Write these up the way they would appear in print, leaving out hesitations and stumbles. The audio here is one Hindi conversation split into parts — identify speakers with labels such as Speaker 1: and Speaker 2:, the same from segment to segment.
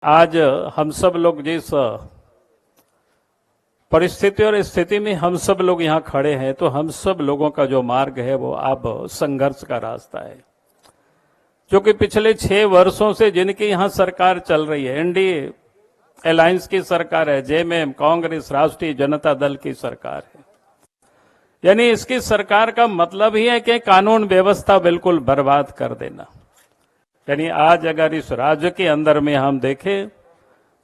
Speaker 1: आज हम सब लोग जिस परिस्थिति और स्थिति में हम सब लोग यहाँ खड़े हैं, तो हम सब लोगों का जो मार्ग है वो अब संघर्ष का रास्ता है। जो कि पिछले 6 वर्षों से जिनकी यहाँ सरकार चल रही है, एनडीए अलायंस की सरकार है, जेएमएम, कांग्रेस, राष्ट्रीय जनता दल की सरकार है। यानी इसकी सरकार का मतलब ही है कि कानून व्यवस्था बिल्कुल बर्बाद कर देना। यानी आज अगर इस राज्य के अंदर में हम देखें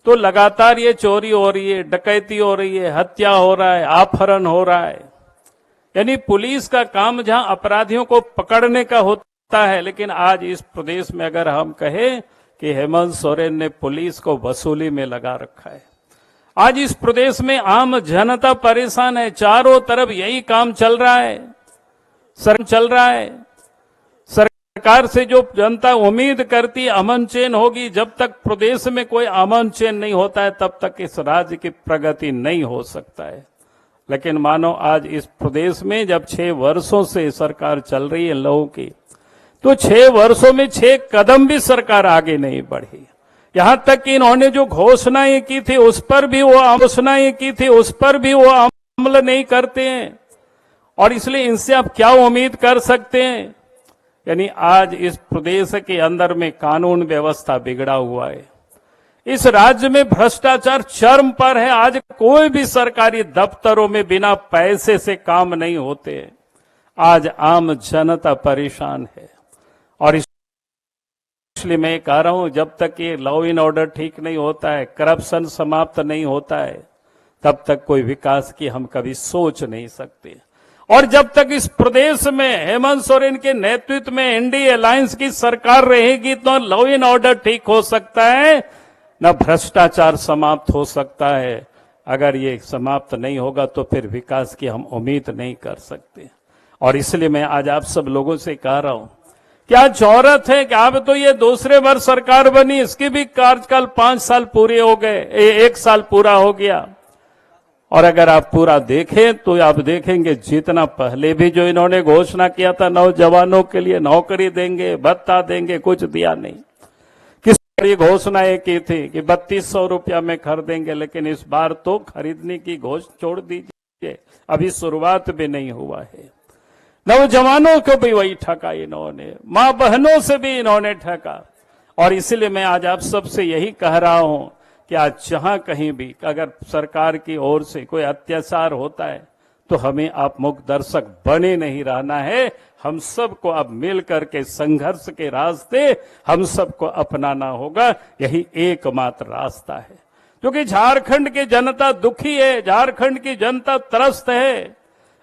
Speaker 1: तो लगातार ये चोरी हो रही है, डकैती हो रही है, हत्या हो रहा है, अपहरण हो रहा है। यानी पुलिस का काम जहां अपराधियों को पकड़ने का होता है, लेकिन आज इस प्रदेश में अगर हम कहें कि हेमंत सोरेन ने पुलिस को वसूली में लगा रखा है। आज इस प्रदेश में आम जनता परेशान है, चारों तरफ यही काम चल रहा है, सरकार से जो जनता उम्मीद करती अमन चैन होगी। जब तक प्रदेश में कोई अमन चैन नहीं होता है तब तक इस राज्य की प्रगति नहीं हो सकता है। लेकिन मानो आज इस प्रदेश में जब 6 वर्षों से सरकार चल रही है लोगों की, तो 6 वर्षों में 6 कदम भी सरकार आगे नहीं बढ़ी। यहां तक कि इन्होंने जो घोषणाएं की थी उस पर भी वो अमल नहीं करते हैं, और इसलिए इनसे आप क्या उम्मीद कर सकते हैं। यानी आज इस प्रदेश के अंदर में कानून व्यवस्था बिगड़ा हुआ है। इस राज्य में भ्रष्टाचार चरम पर है। आज कोई भी सरकारी दफ्तरों में बिना पैसे से काम नहीं होते। आज आम जनता परेशान है, और इसलिए मैं कह रहा हूं, जब तक ये लॉ एंड ऑर्डर ठीक नहीं होता है, करप्शन समाप्त नहीं होता है, तब तक कोई विकास की हम कभी सोच नहीं सकते। और जब तक इस प्रदेश में हेमंत सोरेन के नेतृत्व में एनडीए अलायंस की सरकार रहेगी, तो लॉ एंड ऑर्डर ठीक हो सकता है, न भ्रष्टाचार समाप्त हो सकता है। अगर ये समाप्त नहीं होगा तो फिर विकास की हम उम्मीद नहीं कर सकते। और इसलिए मैं आज आप सब लोगों से कह रहा हूं, क्या जरूरत है कि अब तो ये दूसरे बार सरकार बनी, इसकी भी कार्यकाल 5 साल पूरे हो गए, 1 साल पूरा हो गया। और अगर आप पूरा देखें तो आप देखेंगे जितना पहले भी जो इन्होंने घोषणा किया था, नौजवानों के लिए नौकरी देंगे, भत्ता देंगे, कुछ दिया नहीं। किस तरह घोषणाएं की थी कि 3200 रुपया में खरीदेंगे, लेकिन इस बार तो खरीदने की घोषणा छोड़ दीजिए, अभी शुरुआत भी नहीं हुआ है। नौजवानों को भी वही ठगा इन्होंने, मां बहनों से भी इन्होंने ठगा। और इसलिए मैं आज आप सबसे यही कह रहा हूं कि आज जहां कहीं भी अगर सरकार की ओर से कोई अत्याचार होता है तो हमें आप मूक दर्शक बने नहीं रहना है। हम सबको अब मिल करके संघर्ष के रास्ते हम सबको अपनाना होगा। यही एकमात्र रास्ता है, क्योंकि झारखंड की जनता दुखी है, झारखंड की जनता त्रस्त है।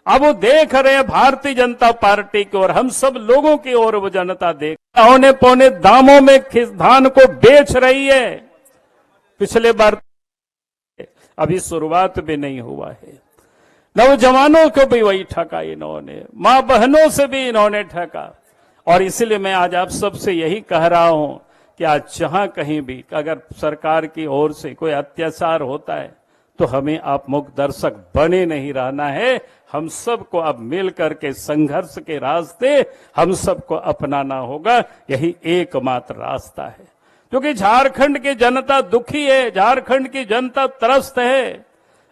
Speaker 1: अब वो देख रहे हैं भारतीय जनता पार्टी की ओर, हम सब लोगों की ओर वो जनता देख औने पौने दामों में धान को बेच रही है। पिछले बार अभी शुरुआत भी नहीं हुआ है। नौजवानों को भी वही ठगा इन्होंने, मां बहनों से भी इन्होंने ठगा। और इसलिए मैं आज आप सबसे यही कह रहा हूं कि आज जहां कहीं भी अगर सरकार की ओर से कोई अत्याचार होता है तो हमें आप मूक दर्शक बने नहीं रहना है। हम सबको अब मिल करके संघर्ष के रास्ते हम सबको अपनाना होगा। यही एकमात्र रास्ता है, क्योंकि झारखंड की जनता दुखी है, झारखंड की जनता त्रस्त है।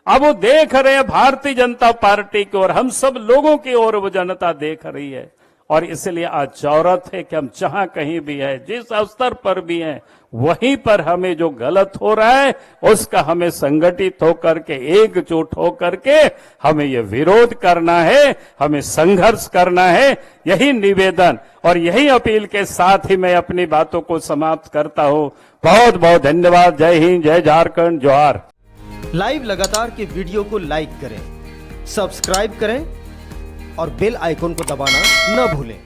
Speaker 1: अब वो देख रहे हैं भारतीय जनता पार्टी की ओर, हम सब लोगों की ओर वो जनता देख रही है। और इसलिए आज जरूरत है कि हम जहां कहीं भी है, जिस स्तर पर भी हैं, वहीं पर हमें जो गलत हो रहा है उसका हमें संगठित होकर के, एकजुट होकर के हमें ये विरोध करना है, हमें संघर्ष करना है। यही निवेदन और यही अपील के साथ ही मैं अपनी बातों को समाप्त करता हूं। बहुत बहुत धन्यवाद। जय हिंद, जय झारखंड, जोहार।
Speaker 2: लाइव लगातार के वीडियो को लाइक करें, सब्सक्राइब करें और बेल आइकॉन को दबाना न भूलें।